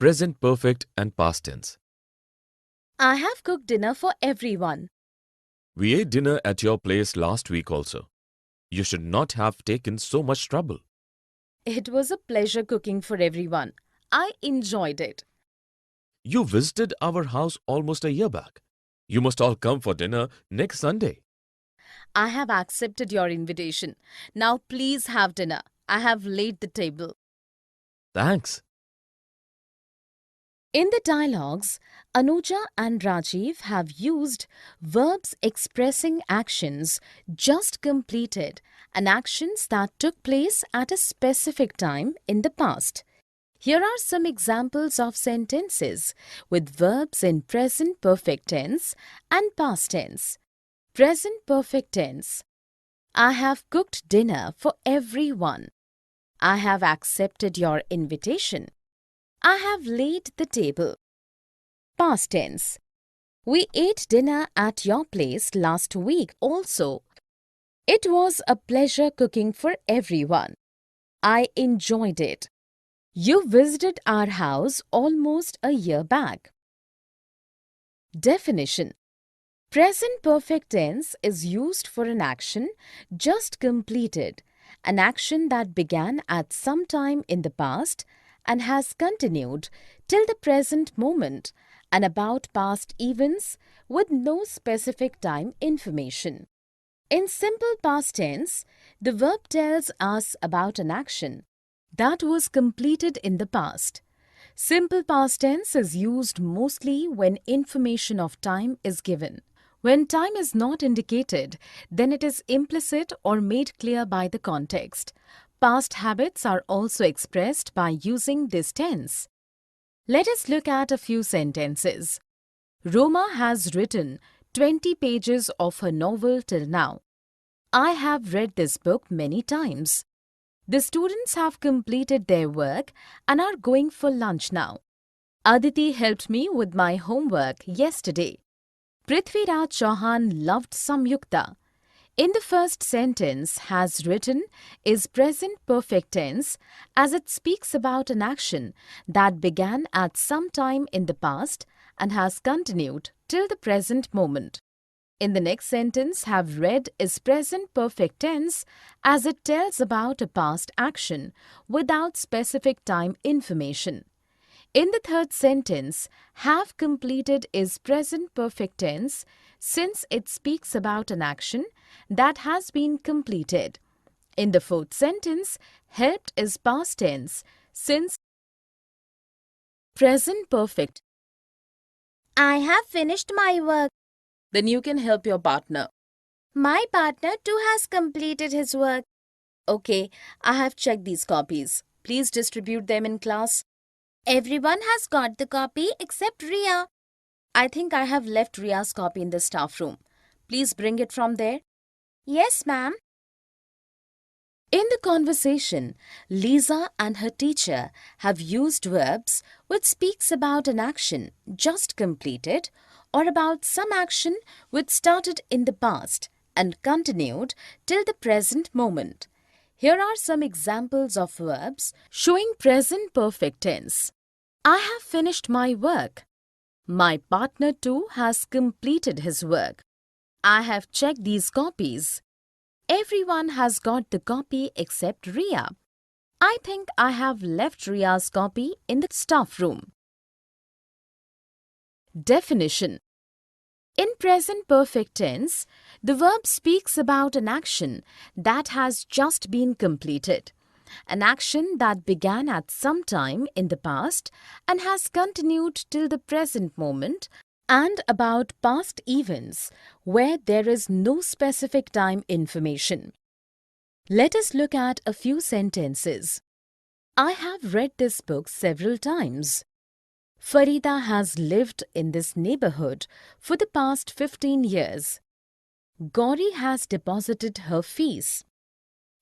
Present perfect and past tense. I have cooked dinner for everyone. We ate dinner at your place last week also. You should not have taken so much trouble. It was a pleasure cooking for everyone. I enjoyed it. You visited our house almost a year back. You must all come for dinner next Sunday. I have accepted your invitation. Now please have dinner. I have laid the table. Thanks. In the dialogues, Anuja and Rajiv have used verbs expressing actions just completed and actions that took place at a specific time in the past. Here are some examples of sentences with verbs in present perfect tense and past tense. Present perfect tense. I have cooked dinner for everyone. I have accepted your invitation. I have laid the table. Past tense. We ate dinner at your place last week also. It was a pleasure cooking for everyone. I enjoyed it. You visited our house almost a year back. Definition. Present perfect tense is used for an action just completed, an action that began at some time in the past and has continued till the present moment and about past events with no specific time information. In simple past tense, the verb tells us about an action that was completed in the past. Simple past tense is used mostly when information of time is given. When time is not indicated, then it is implicit or made clear by the context. Past habits are also expressed by using this tense. Let us look at a few sentences. Roma has written 20 pages of her novel till now. I have read this book many times. The students have completed their work and are going for lunch now. Aditi helped me with my homework yesterday. Prithviraj Chauhan loved Samyukta. In the first sentence, has written is present perfect tense as it speaks about an action that began at some time in the past and has continued till the present moment. In the next sentence, have read is present perfect tense as it tells about a past action without specific time information. In the third sentence, have completed is present perfect tense since it speaks about an action that has been completed. In the fourth sentence, helped is past tense since present perfect. I have finished my work. Then you can help your partner. My partner too has completed his work. Okay, I have checked these copies. Please distribute them in class. Everyone has got the copy except Ria. I think I have left Ria's copy in the staff room. Please bring it from there. Yes, ma'am. In the conversation, Lisa and her teacher have used verbs which speaks about an action just completed or about some action which started in the past and continued till the present moment. Here are some examples of verbs showing present perfect tense. I have finished my work. My partner too has completed his work. I have checked these copies. Everyone has got the copy except Ria. I think I have left Ria's copy in the staff room. Definition. In present perfect tense, the verb speaks about an action that has just been completed, an action that began at some time in the past and has continued till the present moment, and about past events where there is no specific time information. Let us look at a few sentences. I have read this book several times. Farida has lived in this neighborhood for the past 15 years. Gauri has deposited her fees.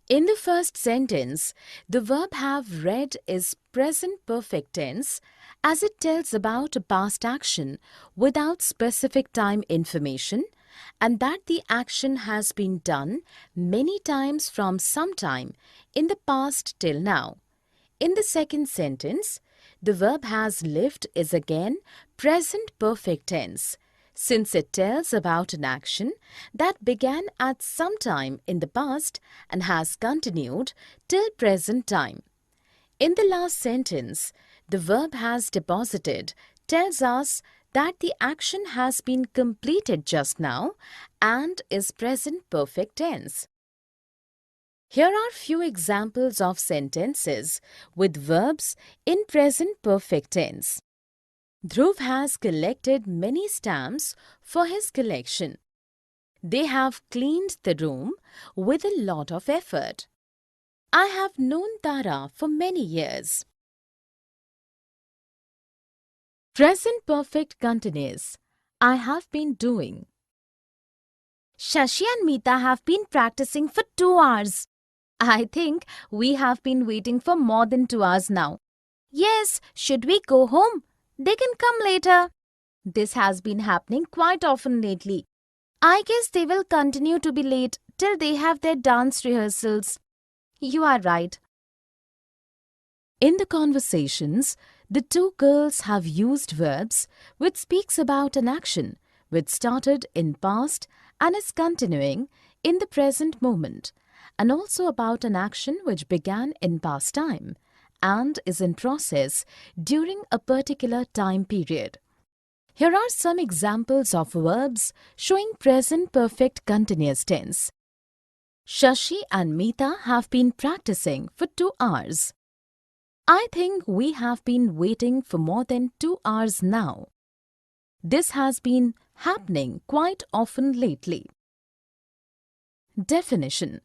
In the first sentence, the verb have read is present perfect tense as it tells about a past action without specific time information and that the action has been done many times from some time in the past till now. In the second sentence, The verb has lived is again present perfect tense, since it tells about an action that began at some time in the past and has continued till present time. In the last sentence, the verb has deposited tells us that the action has been completed just now and is present perfect tense. Here are few examples of sentences with verbs in present perfect tense. Dhruv has collected many stamps for his collection. They have cleaned the room with a lot of effort. I have known Tara for many years. Present perfect continuous. I have been doing. Shashi and Meeta have been practicing for 2 hours. I think we have been waiting for more than 2 hours now. Yes, should we go home? They can come later. This has been happening quite often lately. I guess they will continue to be late till they have their dance rehearsals. You are right. In the conversations, the two girls have used verbs which speaks about an action which started in past and is continuing in the present moment, and also about an action which began in past time and is in process during a particular time period. Here are some examples of verbs showing present perfect continuous tense. Shashi and Meeta have been practicing for 2 hours. I think we have been waiting for more than 2 hours now. This has been happening quite often lately. Definition.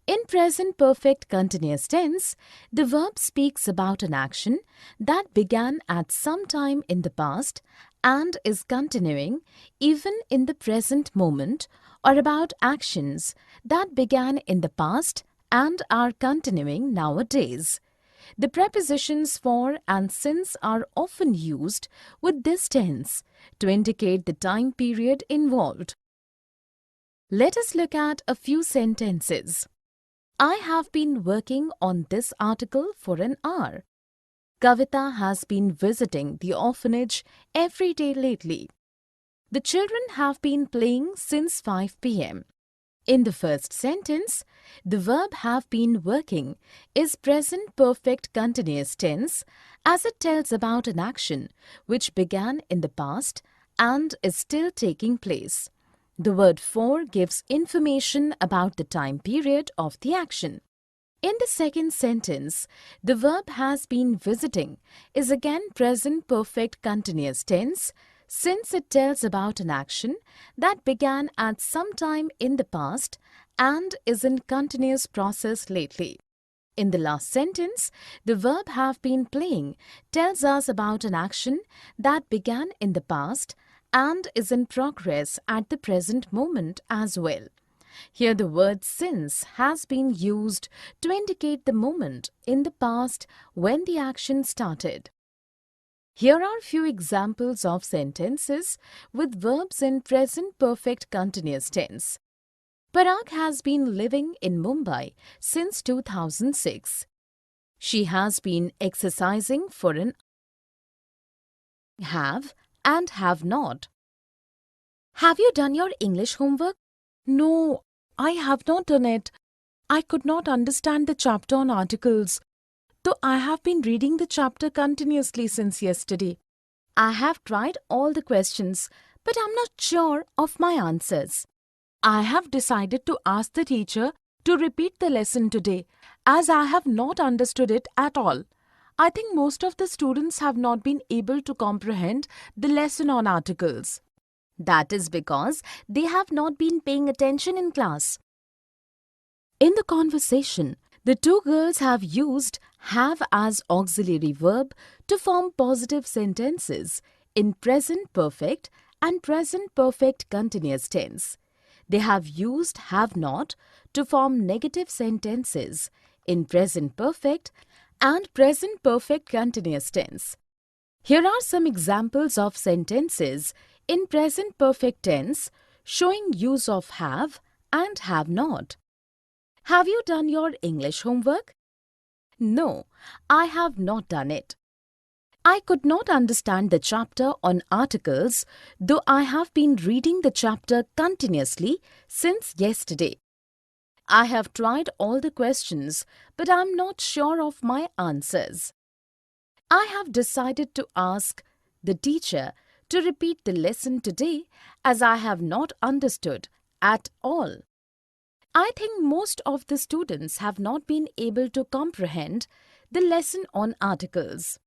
In present perfect continuous tense, the verb speaks about an action that began at some time in the past and is continuing even in the present moment, or about actions that began in the past and are continuing nowadays. The prepositions for and since are often used with this tense to indicate the time period involved. Let us look at a few sentences. I have been working on this article for an hour. Kavita has been visiting the orphanage every day lately. The children have been playing since 5 p.m. In the first sentence, the verb have been working is present perfect continuous tense as it tells about an action which began in the past and is still taking place. The word for gives information about the time period of the action. In the second sentence, the verb has been visiting is again present perfect continuous tense since it tells about an action that began at some time in the past and is in continuous process lately. In the last sentence, the verb have been playing tells us about an action that began in the past and is in progress at the present moment as well. Here the word since has been used to indicate the moment in the past when the action started. Here are few examples of sentences with verbs in present perfect continuous tense. Parag has been living in Mumbai since 2006. She has been exercising for an have and have not. Have you done your English homework? No, I have not done it. I could not understand the chapter on articles, though I have been reading the chapter continuously since yesterday. I have tried all the questions, but I'm not sure of my answers. I have decided to ask the teacher to repeat the lesson today, as I have not understood it at all. I think most of the students have not been able to comprehend the lesson on articles. That is because they have not been paying attention in class. In the conversation, the two girls have used have as auxiliary verb to form positive sentences in present perfect and present perfect continuous tense. They have used have not to form negative sentences in present perfect and present perfect continuous tense. Here are some examples of sentences in present perfect tense showing use of have and have not. Have you done your English homework? No, I have not done it. I could not understand the chapter on articles, though I have been reading the chapter continuously since yesterday. I have tried all the questions, but I am not sure of my answers. I have decided to ask the teacher to repeat the lesson today as I have not understood at all. I think most of the students have not been able to comprehend the lesson on articles.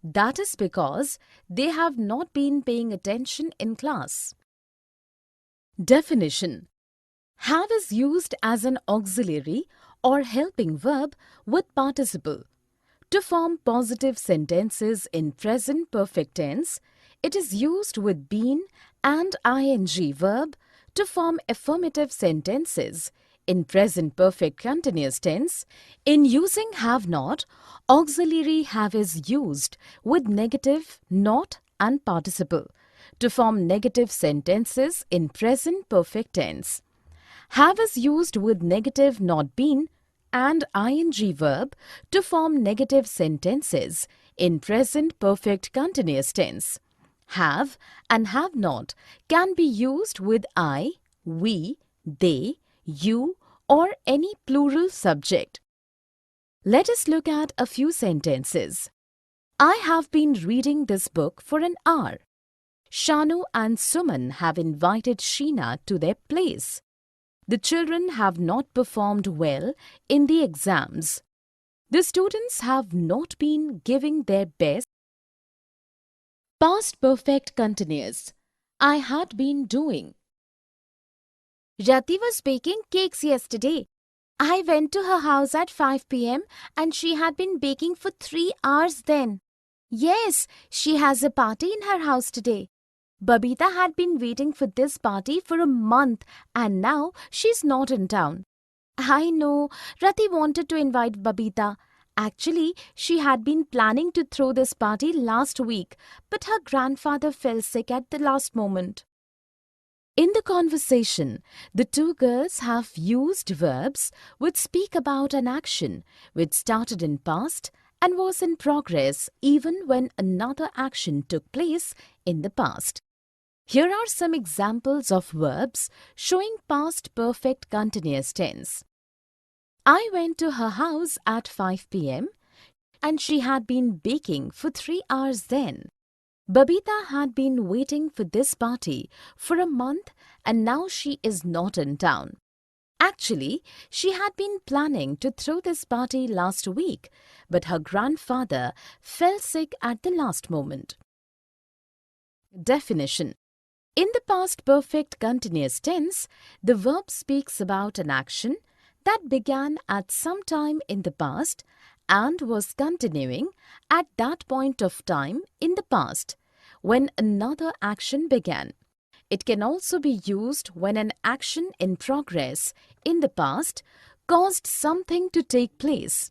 That is because they have not been paying attention in class. Definition: have is used as an auxiliary or helping verb with participle. To form positive sentences in present perfect tense, it is used with been and ing verb. To form affirmative sentences in present perfect continuous tense, in using have not, auxiliary have is used with negative, not and participle. To form negative sentences in present perfect tense, have is used with negative not been and ing verb to form negative sentences in present perfect continuous tense. Have and have not can be used with I, we, they, you or any plural subject. Let us look at a few sentences. I have been reading this book for an hour. Shanu and Suman have invited Sheena to their place. The children have not performed well in the exams. The students have not been giving their best. Past perfect continuous. I had been doing. Rati was baking cakes yesterday. I went to her house at 5 p.m. and she had been baking for 3 hours then. Yes, she has a party in her house today. Babita had been waiting for this party for a month and now she's not in town. I know, Rati wanted to invite Babita. Actually, she had been planning to throw this party last week, but her grandfather fell sick at the last moment. In the conversation, the two girls have used verbs which speak about an action which started in past and was in progress even when another action took place in the past. Here are some examples of verbs showing past perfect continuous tense. I went to her house at 5 p.m. and she had been baking for 3 hours then. Babita had been waiting for this party for a month and now she is not in town. Actually, she had been planning to throw this party last week, but her grandfather fell sick at the last moment. Definition: in the past perfect continuous tense, the verb speaks about an action that began at some time in the past and was continuing at that point of time in the past when another action began. It can also be used when an action in progress in the past caused something to take place.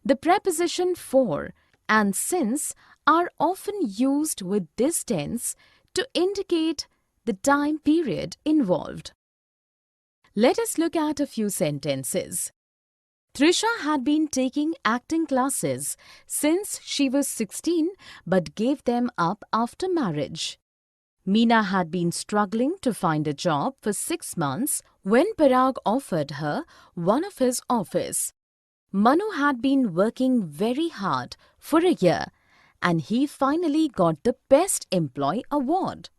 The preposition for and since are often used with this tense to indicate the time period involved. Let us look at a few sentences. Trisha had been taking acting classes since she was 16 but gave them up after marriage. Meena had been struggling to find a job for 6 months when Parag offered her one of his office. Manu had been working very hard for a year and he finally got the Best Employee Award.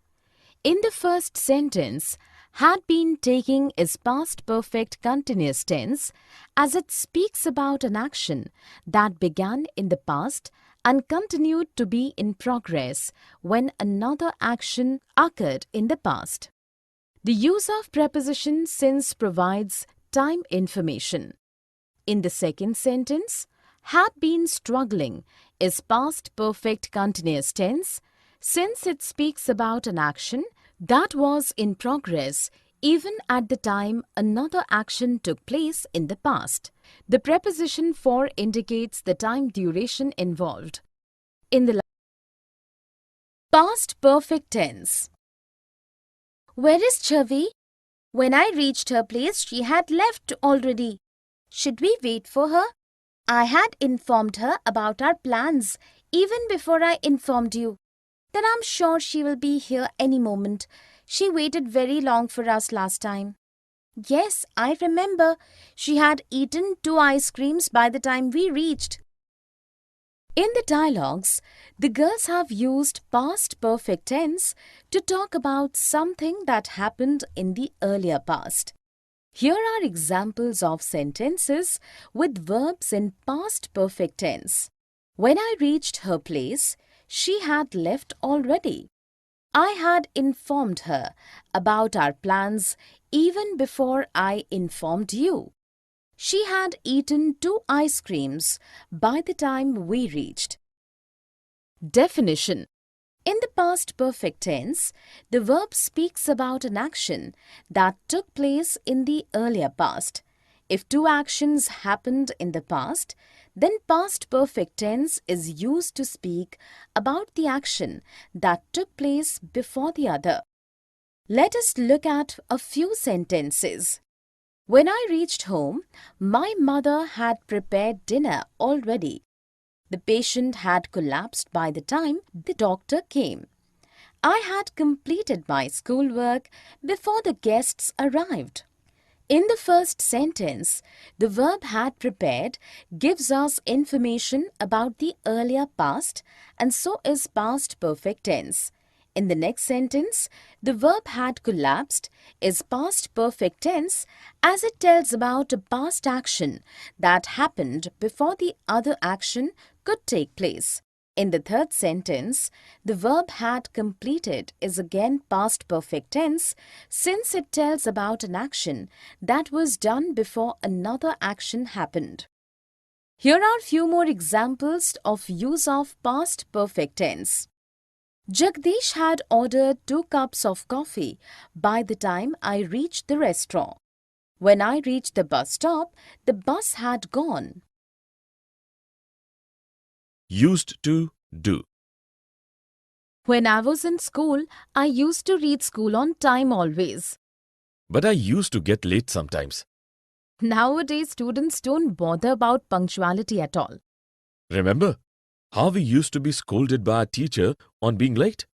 In the first sentence, had been taking is past perfect continuous tense as it speaks about an action that began in the past and continued to be in progress when another action occurred in the past. The use of preposition since provides time information. In the second sentence, had been struggling is past perfect continuous tense since it speaks about an action that was in progress even at the time another action took place in the past. The preposition for indicates the time duration involved. In the past perfect tense. Where is Chavi? When I reached her place, she had left already. Should we wait for her? I had informed her about our plans even before I informed you. Then I'm sure she will be here any moment. She waited very long for us last time. Yes, I remember. She had eaten 2 ice creams by the time we reached. In the dialogues, the girls have used past perfect tense to talk about something that happened in the earlier past. Here are examples of sentences with verbs in past perfect tense. When I reached her place, she had left already. I had informed her about our plans even before I informed you. She had eaten 2 ice creams by the time we reached. Definition. In the past perfect tense, the verb speaks about an action that took place in the earlier past. If 2 actions happened in the past, then past perfect tense is used to speak about the action that took place before the other. Let us look at a few sentences. When I reached home, my mother had prepared dinner already. The patient had collapsed by the time the doctor came. I had completed my schoolwork before the guests arrived. In the first sentence, the verb had prepared gives us information about the earlier past, and so is past perfect tense. In the next sentence, the verb had collapsed is past perfect tense as it tells about a past action that happened before the other action could take place. In the third sentence, the verb had completed is again past perfect tense since it tells about an action that was done before another action happened. Here are few more examples of use of past perfect tense. Jagdish had ordered 2 cups of coffee by the time I reached the restaurant. When I reached the bus stop, the bus had gone. Used to do. When I was in school, I used to reach school on time always. But I used to get late sometimes. Nowadays, students don't bother about punctuality at all. Remember how we used to be scolded by our teacher on being late?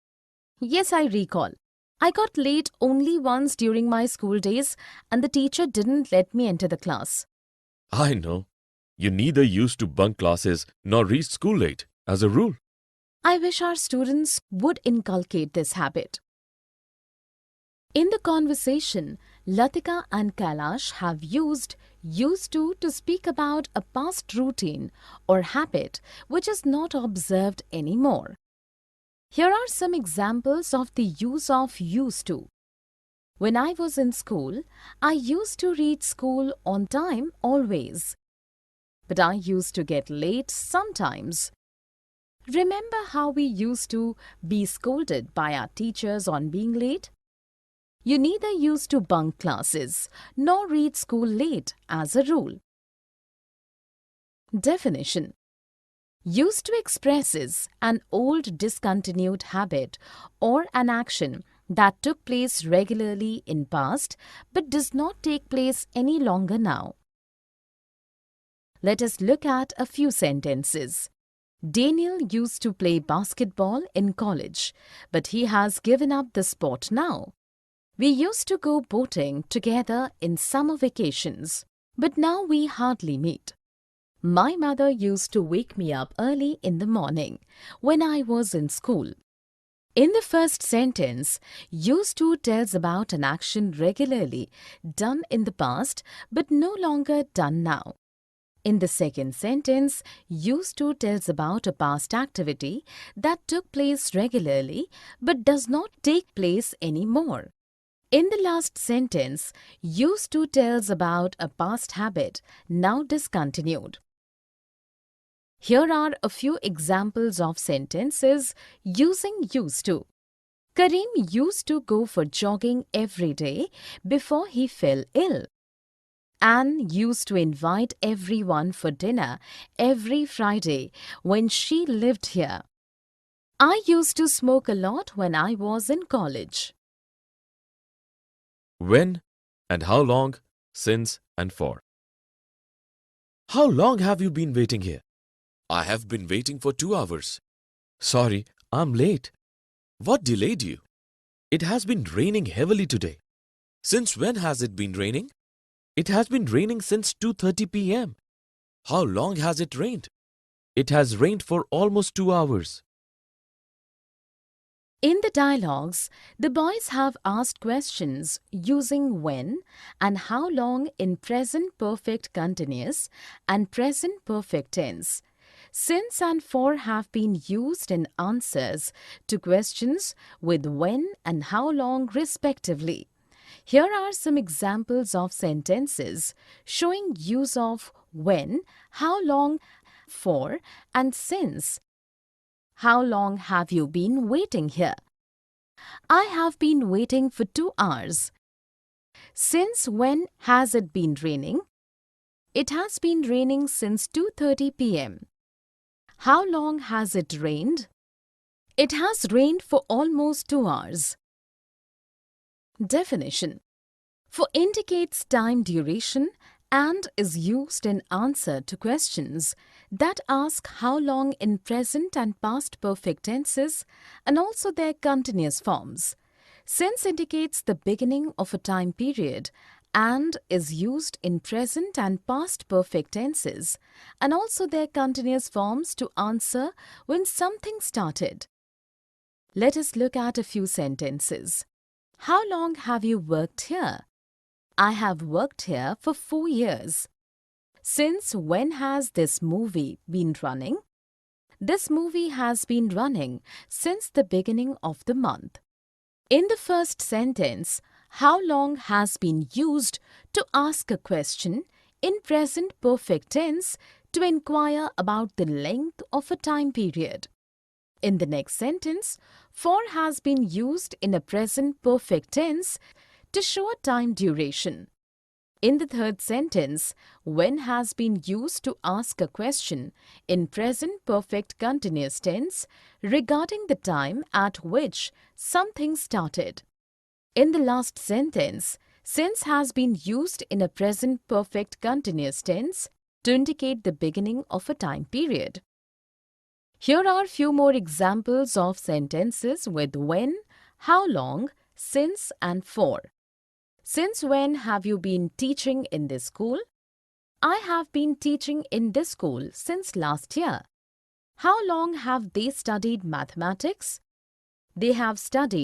Yes, I recall. I got late only once during my school days and the teacher didn't let me enter the class. I know. You neither used to bunk classes nor reach school late, as a rule. I wish our students would inculcate this habit. In the conversation, Latika and Kailash have used to speak about a past routine or habit which is not observed anymore. Here are some examples of the use of used to. When I was in school, I used to reach school on time always. But I used to get late sometimes. Remember how we used to be scolded by our teachers on being late? You neither used to bunk classes nor reach school late as a rule. Definition. Used to expresses an old discontinued habit or an action that took place regularly in past but does not take place any longer now. Let us look at a few sentences. Daniel used to play basketball in college, but he has given up the sport now. We used to go boating together in summer vacations, but now we hardly meet. My mother used to wake me up early in the morning when I was in school. In the first sentence, used to tells about an action regularly done in the past but no longer done now. In the second sentence, used to tells about a past activity that took place regularly but does not take place anymore. In the last sentence, used to tells about a past habit now discontinued. Here are a few examples of sentences using used to. Karim used to go for jogging every day before he fell ill. Anne used to invite everyone for dinner every Friday when she lived here. I used to smoke a lot when I was in college. When and how long, since and for. How long have you been waiting here? I have been waiting for 2 hours. Sorry, I'm late. What delayed you? It has been raining heavily today. Since when has it been raining? It has been raining since 2:30 p.m. How long has it rained? It has rained for almost 2 hours. In the dialogues, the boys have asked questions using when and how long in present perfect continuous and present perfect tense. Since and for have been used in answers to questions with when and how long respectively. Here are some examples of sentences showing use of when, how long, for, and since. How long have you been waiting here? I have been waiting for 2 hours. Since when has it been raining? It has been raining since 2:30 p.m. How long has it rained? It has rained for almost 2 hours. Definition: for indicates time duration and is used in answer to questions that ask how long in present and past perfect tenses and also their continuous forms. Since indicates the beginning of a time period and is used in present and past perfect tenses and also their continuous forms to answer when something started. Let us look at a few sentences. How long have you worked here? I have worked here for 4 years. Since when has this movie been running? This movie has been running since the beginning of the month. In the first sentence, how long has been used to ask a question in present perfect tense to inquire about the length of a time period. In the next sentence, for has been used in a present perfect tense to show a time duration. In the third sentence, when has been used to ask a question in present perfect continuous tense regarding the time at which something started. In the last sentence, since has been used in a present perfect continuous tense to indicate the beginning of a time period. Here are few more examples of sentences with when, how long, since and for. Since when have you been teaching in this school? I have been teaching in this school since last year. How long have they studied mathematics? They have studied